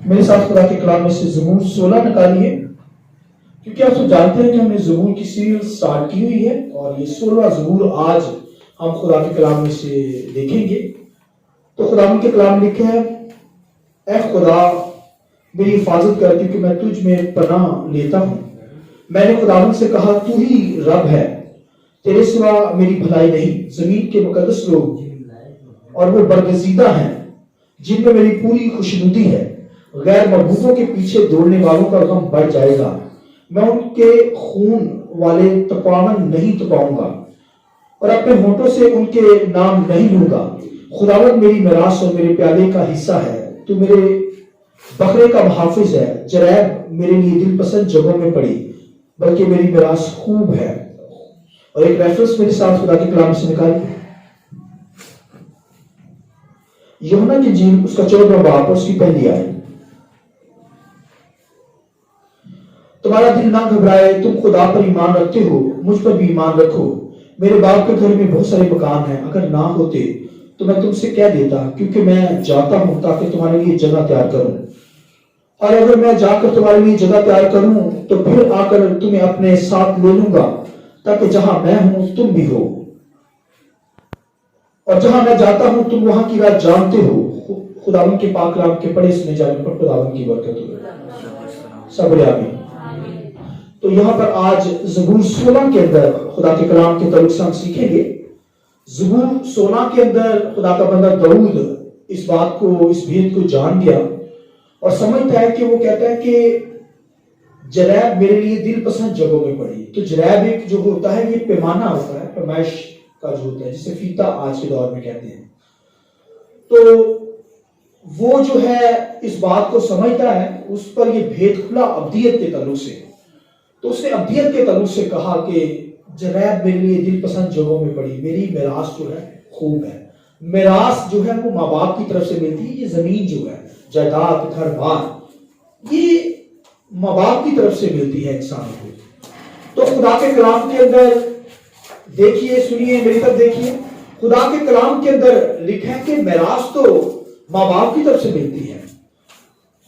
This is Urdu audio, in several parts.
میرے ساتھ خدا کے کلام میں سے زبور 16 نکالیے، کیونکہ آپ سب جانتے ہیں کہ ہم نے زبور کی سیریل سٹارٹ کی ہوئی ہے اور یہ 16 زبور آج ہم خدا کے کلام میں سے دیکھیں گے۔ تو خدا کے کلام لکھا ہے، اے خدا میری حفاظت کر کیونکہ میں تجھ میں پناہ لیتا ہوں۔ میں نے خداوند سے کہا تو ہی رب ہے، تیرے سوا میری بھلائی نہیں۔ زمین کے مقدس لوگ اور وہ برگزیدہ ہیں جن میں میری پوری خوشنودی ہے۔ غیر معبودوں کے پیچھے دوڑنے والوں کا غم بڑھ جائے گا۔ میں ان کے خون والے تپاون نہیں تپاؤں گا اور اپنے ہونٹوں سے ان کے نام نہیں لوں گا۔ خداوند میری میراث اور میرے پیالے کا حصہ ہے، تو میرے بکرے کا محافظ ہے۔ جریب میرے لیے دل پسند جگہوں میں پڑی، بلکہ میری میراث خوب ہے۔ اور ایک ریفرنس میرے ساتھ خدا کے کلام سے نکالی، یوحنا کی انجیل اس کا 14واں باب اور اس کی پہلی آیت۔ تمہارا دل نہ گھبرائے، تم خدا پر ایمان رکھتے ہو، مجھ پر بھی ایمان رکھو۔ میرے باپ کے گھر میں بہت سارے مکان ہیں، اگر نہ ہوتے تو میں تم سے کہہ دیتا، کیونکہ میں جاتا ہوں تاکہ تمہارے لیے جگہ تیار کروں۔ اور اگر میں جا کر تمہارے لیے جگہ تیار کروں تو پھر آ کر تمہیں اپنے ساتھ لے لوں گا، تاکہ جہاں میں ہوں تم بھی ہو، اور جہاں میں جاتا ہوں تم وہاں کی راہ جانتے ہو۔ خداوند کے پاک کلام کے پڑھے سنے جانے پر خداوند کی برکت ہو۔ صبر آمین۔ تو یہاں پر آج زبور 16 کے اندر خدا کے کلام کے تعلق سے ہم سیکھیں گے۔ زبور 16 کے اندر خدا کا بندہ داؤد اس بات کو، اس بھید کو جان گیا اور سمجھتا ہے کہ وہ کہتا ہے کہ جریب میرے لیے دل پسند جگہوں میں پڑی۔ تو جریب ایک جو ہوتا ہے یہ پیمانہ ہوتا ہے، پیمائش کا جو ہوتا ہے، جسے فیتا آج کے دور میں کہتے ہیں۔ تو وہ جو ہے اس بات کو سمجھتا ہے، اس پر یہ بھید کھلا ابدیت کے تعلق سے۔ تو اس نے ابدیت کے تعلق سے کہا کہ جریب میرے لیے دل پسند جگہوں میں پڑی، میری میراث جو ہے خوب ہے۔ میراث جو ہے وہ ماں باپ کی طرف سے ملتی ہے۔ یہ زمین جو ہے، جائیداد، گھر بار، یہ ماں باپ کی طرف سے ملتی ہے انسان کو۔ تو خدا کے کلام کے اندر دیکھیے، سنیے، میری طرف دیکھیے، خدا کے کلام کے اندر لکھا ہے کہ میراث تو ماں باپ کی طرف سے ملتی ہے،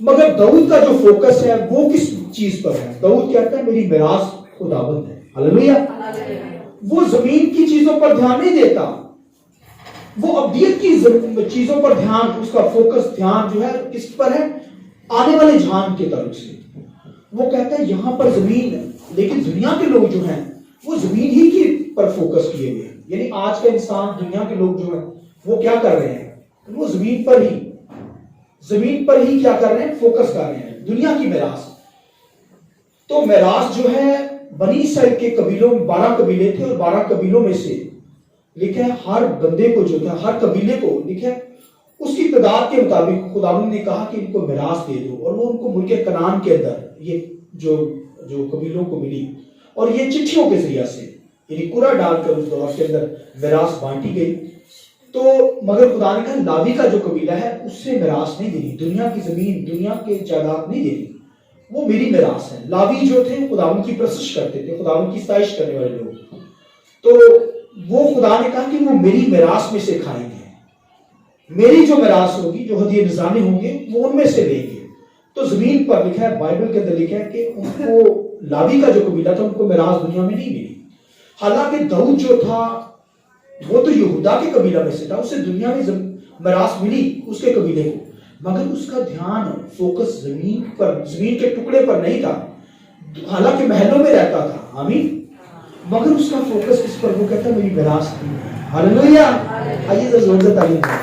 مگر داؤد کا جو فوکس ہے وہ کس چیز پر ہے؟ داؤد کہتا ہے میری میراث خداوند ہے۔ ہلیلویہ۔ وہ زمین کی چیزوں پر دھیان نہیں دیتا، وہ ابدیت کی چیزوں پر دھیان، اس کا فوکس دھیان جو ہے کس پر ہے؟ آنے والے جہان کے تعلق سے۔ وہ کہتا ہے یہاں پر زمین ہے، لیکن دنیا کے لوگ جو ہیں وہ زمین ہی کی پر فوکس کیے ہوئے ہیں۔ یعنی آج کا انسان، دنیا کے لوگ جو ہیں وہ کیا کر رہے ہیں؟ وہ زمین پر ہی کیا کر رہے ہیں؟ فوکس کر رہے ہیں، دنیا کی میراث۔ تو میراث جو ہے بنی اسرائیل کے قبیلوں میں 12 قبیلے تھے، اور 12 قبیلوں میں سے لکھا ہے ہر بندے کو جو تھا، ہر قبیلے کو لکھا ہے اس کی تعداد کے مطابق خداوند نے کہا کہ ان کو میراث دے دو، اور وہ ان کو ملک کنعان کے اندر یہ جو قبیلوں کو ملی، اور یہ چٹھیوں کے ذریعے سے یعنی قرعہ ڈال کر اس دور کے اندر میراث بانٹی گئی۔ تو مگر خدا نے کہا لاوی کا جو قبیلہ ہے اس سے میراث نہیں دینی، دنیا کی زمین، دنیا کے جائیداد نہیں دینی، وہ میری میراث ہے۔ لاوی جو تھے خداوند کی پرستش کرتے تھے، خداوند کی ستائش کرنے والے لوگ، تو وہ خدا نے کہا کہ وہ میری میراث میں سے کھائیں گے، میری جو میراث ہوگی، جو ہدیے نذرانے ہوں گے وہ ان میں سے لیں گے۔ تو زمین پر لکھا ہے، بائبل کے اندر لکھا ہے کہ ان کو لاوی کا جو قبیلہ تھا ان کو میراث دنیا میں نہیں ملی۔ حالانکہ داؤد جو تھا وہ تو یہودا کے قبیلہ میں سے تھا، اسے دنیا میں میراث ملی اس کے قبیلے کو، مگر اس کا دھیان، فوکس زمین پر، زمین کے ٹکڑے پر نہیں تھا۔ حالانکہ محلوں میں رہتا تھا، آمین، مگر اس کا فوکس اس پر، وہ کہتا میری میراث نہیں ہے۔ ہلیلویہ۔ آئیے ذرا زور سے تعلیم دیں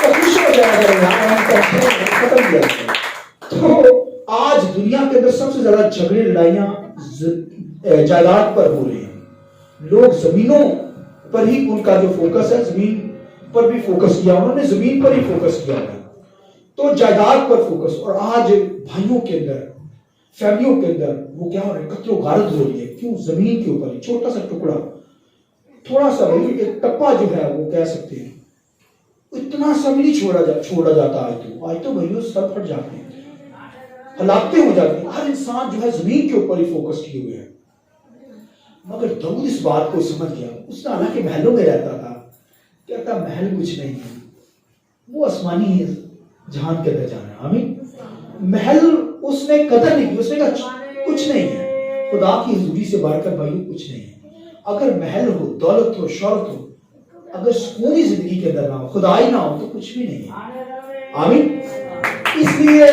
تو خوش ہو جائے گا۔ ختم کیا۔ تو آج دنیا کے اندر سب سے زیادہ جھگڑے، لڑائیاں جائیداد پر ہو رہے ہیں۔ لوگ زمینوں پر ہی ان کا جو فوکس ہے، زمین پر بھی فوکس کیا، انہوں نے زمین پر ہی فوکس کیا ہے، تو جائیداد پر فوکس۔ اور آج بھائیوں کے اندر، فیملیوں کے اندر وہ کیا ہو رہا ہے؟ قتل و غارت ہو رہی ہے۔ کیوں؟ زمین کے اوپر چھوٹا سا ٹکڑا، تھوڑا سا ایک ٹپا جو ہے وہ کہہ سکتے ہیں، اتنا سا بھی نہیں چھوڑا جاتا۔ آج تو بھائیوں سر پھٹ جاتے ہیں، ہلاکتیں ہو جاتی ہیں۔ ہر انسان جو ہے زمین کے اوپر ہی فوکس کیے ہوئے ہے۔ مگر داؤد اس بات کو سمجھ گیا، اس نے حالانکہ محلوں میں رہتا تھا، کہتا محل کچھ نہیں ہے، وہ آسمانی جہان کے اندر جانا ہے، آمین۔ محل اس نے قدر نہیں کی, اس نے کہا کچھ نہیں ہے, خدا کی حضوری سے بڑھ کر بھائی کچھ نہیں ہے. اگر محل ہو, دولت ہو, شہرت ہو, اگر سکونی زندگی کے اندر نہ ہو, خدائی نہ ہو, تو کچھ بھی نہیں ہے. آمین. اس لیے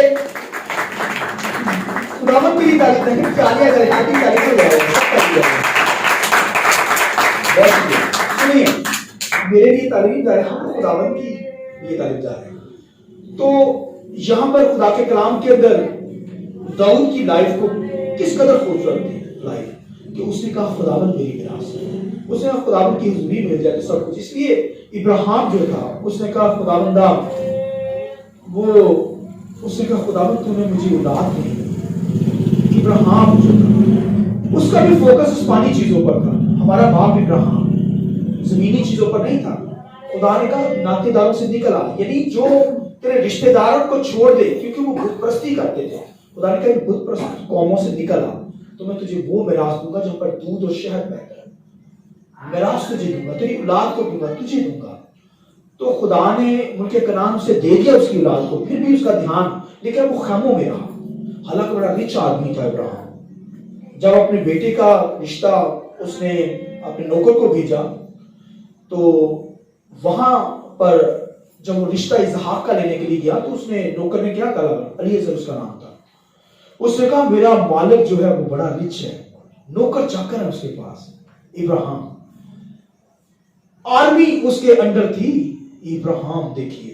خداوند کی تعریف نہیں, چالیاں کرے آدھی تعریف ہو جائے. سنیے, میرے لیے تعریف جا رہے ہیں, خداوند کی یہ تعریف جا رہے ہیں. تو یہاں پر خدا کے کلام کے اندر داؤد کی لائف کو کس قدر خوبصورت تھی لائف, کہ اس نے کہا خداوند میری میراث ہے. اس نے کہا خداوند کی حضوری مل جائے تو سب کچھ. اس لیے ابراہیم جو تھا اس نے کہا خداوندہ, اس نے کہا خداوند تو نے مجھے اولاد نہیں. ابراہیم جو تھا اس کا بھی فوکس اسمانی چیزوں پر تھا. ہمارا باپ ابراہیم زمینی چیزوں پر نہیں تھا. خدا نے کہا ناطے داروں سے نکل آ, یعنی جو تیرے رشتہ داروں کو چھوڑ دے, کیونکہ وہ بت پرستی کرتے تھے. خدا نے کہا بت پرست قوموں سے نکل آ, تو میں تجھے وہ میراث دوں گا جہاں پر دودھ اور شہد بہتا ہے. میراث تجھے دوں گا, تیری اولاد کو دوں گا, تجھے دوں گا. تو خدا نے ملک کنعان سے دے دیا اس کی اولاد کو, پھر بھی اس کا دھیان, لیکن وہ خیموں میں رہا. حالانکہ بڑا رچ آدمی تھا ابراہیم. جب اپنے بیٹے کا رشتہ اس نے اپنے نوکر کو بھیجا, تو وہاں پر جب وہ رشتہ اسحاق کا لینے کے لیے گیا, تو اس نے نوکر نے کیا کہا, الیعزر اس کا نام تھا, اس نے کہا میرا مالک جو ہے وہ بڑا رچ ہے, نوکر چاکر ہے اس کے پاس. ابراہیم آرمی اس کے انڈر تھی. ابراہیم دیکھیے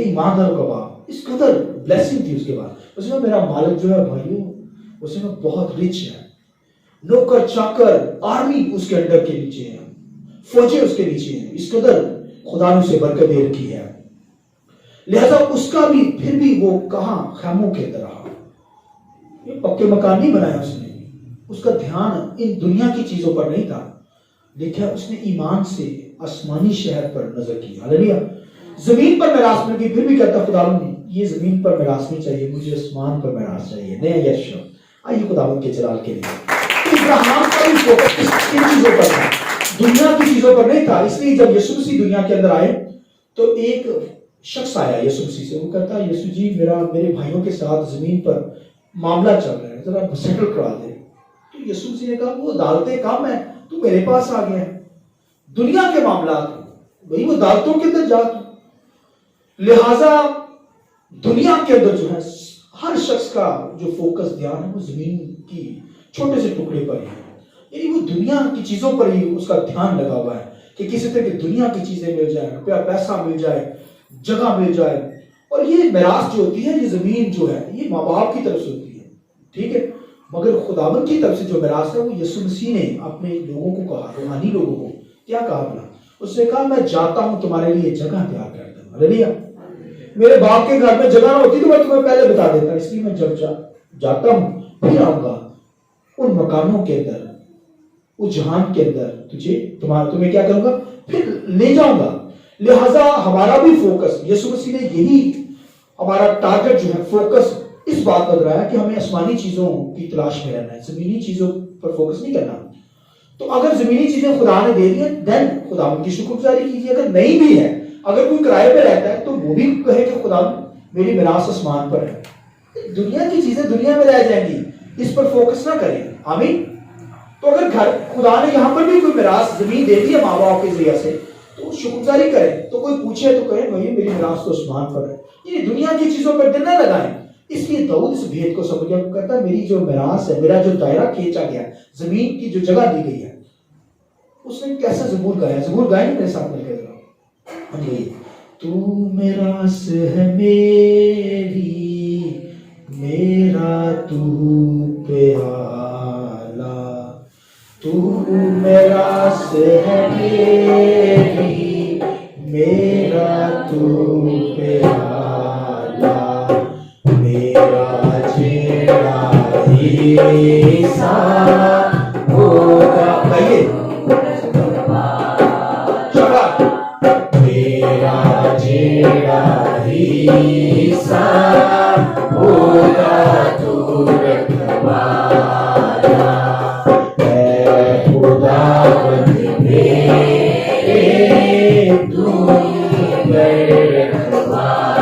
ایماندار کا باپ, اس قدر بلیسنگ تھی اس کے بعد. اس نے میرا مالک جو ہے بھائیو, اس نے بہت رچ ہے, نوکر چاکر آرمی اس کے انڈر کے نیچے ہے, فوجیں اس کے نیچے ہیں. اس قدر خدا نے اسے برکت دے رکھی ہے. لہذا اس کا بھی پھر بھی وہ کہاں خیموں کے اندر رہا. یہ پکے مکان نہیں بنایا اس نے, اس کا دھیان ان دنیا کی چیزوں پر نہیں تھا, لیکن اس نے ایمان سے آسمانی شہر پر نظر کی. ہاللویا. زمین پر میراث مل گئی, پھر بھی کہتا خداوند یہ زمین پر میراث نہیں چاہیے, مجھے آسمان پر میراث چاہیے. نیا یشو. آئیے خداوند کے جلال کے لیے. ابراہیم کا بھی فوکس ان چیزوں پر تھا, دنیا کی چیزوں پر نہیں تھا. اس لیے جب یسوع مسیح دنیا کے اندر آئے, تو ایک شخص آیا یسوع مسیح سے, وہ کہتا یسوع جی میرے بھائیوں کے ساتھ زمین پر معاملہ چل رہا ہے, ذرا سیٹل کرا دے. تو یسوع مسیح نے کہا وہ عدالتیں کم ہیں, تو میرے پاس آ گیا ہے. دنیا کے معاملات وہی وہ عدالتوں کے اندر جا. لہذا دنیا کے اندر جو ہے ہر شخص کا جو فوکس دھیان ہے وہ زمین کی چھوٹے سے ٹکڑے پر ہے. یعنی وہ دنیا کی چیزوں پر ہی اس کا دھیان لگا ہوا ہے کہ کسی طرح کی دنیا کی چیزیں مل جائیں, روپیہ پیسہ مل جائے, جگہ مل جائے. اور یہ میراث جو ہوتی ہے, یہ زمین جو ہے یہ ماں باپ کی طرف سے ہوتی ہے, ٹھیک ہے. مگر خداوند کی طرف سے جو میراث ہے وہ یسوع مسیح نے اپنے لوگوں کو کہا, روحانی لوگوں کو کیا کہا بنا, اس نے کہا میں جاتا ہوں تمہارے لیے جگہ تیار کرتا ہوں. ہاللویا. میرے باپ کے گھر میں جگہ نہ ہوتی تو میں تمہیں پہلے بتا دیتا, اس لیے میں جب جاتا ہوں پھر آؤں گا ان مکانوں کے اندر, اس جہان کے اندر تمہیں کیا کروں گا, پھر لے جاؤں گا. لہذا ہمارا بھی فوکس, یسوع مسیح نے یہی ہمارا ٹارگٹ جو ہے فوکس اس بات پر رہا ہے کہ ہمیں آسمانی چیزوں کی تلاش میں رہنا ہے, زمینی چیزوں پر فوکس نہیں کرنا. تو اگر زمینی چیزیں خدا نے دے دی ہیں, دین خدا ان کی شکر گزاری کیجیے. اگر نہیں بھی ہے, اگر کوئی کرائے پہ رہتا ہے, تو وہ بھی کہے کہ خدا میری میراث آسمان پر ہے. دنیا کی چیزیں دنیا میں رہ جائیں گی, اس پر فوکس نہ کریں. آمین. تو اگر خدا نے یہاں پر بھی کوئی میراث زمین دے دی ہے ماں باپ کے ذریعے سے, تو شکر گزاری کریں. تو کوئی پوچھے تو کہے بھائی میری میراث تو آسمان پر ہے. یہ دنیا کی چیزوں پر دل نہ لگائیں. اس لیے داؤد اس بھید کو سمجھ گیا, وہ کہتا ہے میری جو میراث ہے, میرا جو دائرہ کھینچا گیا, زمین کی جو جگہ دی گئی ہے, اس نے کیسا زبور گایا. زبور گائے نہیں میرے ساتھ مل کے ذرا. تو میراث ہے میری, میرا تو پیالہ, تو میراث ہے میری, میرا تو پیالہ, میرا جیڑا حصہ ہوگا. کہیے میرا جیڑا حصہ ہوگا تو رکھوالا, اے خداوند میرے تو رکھوالا.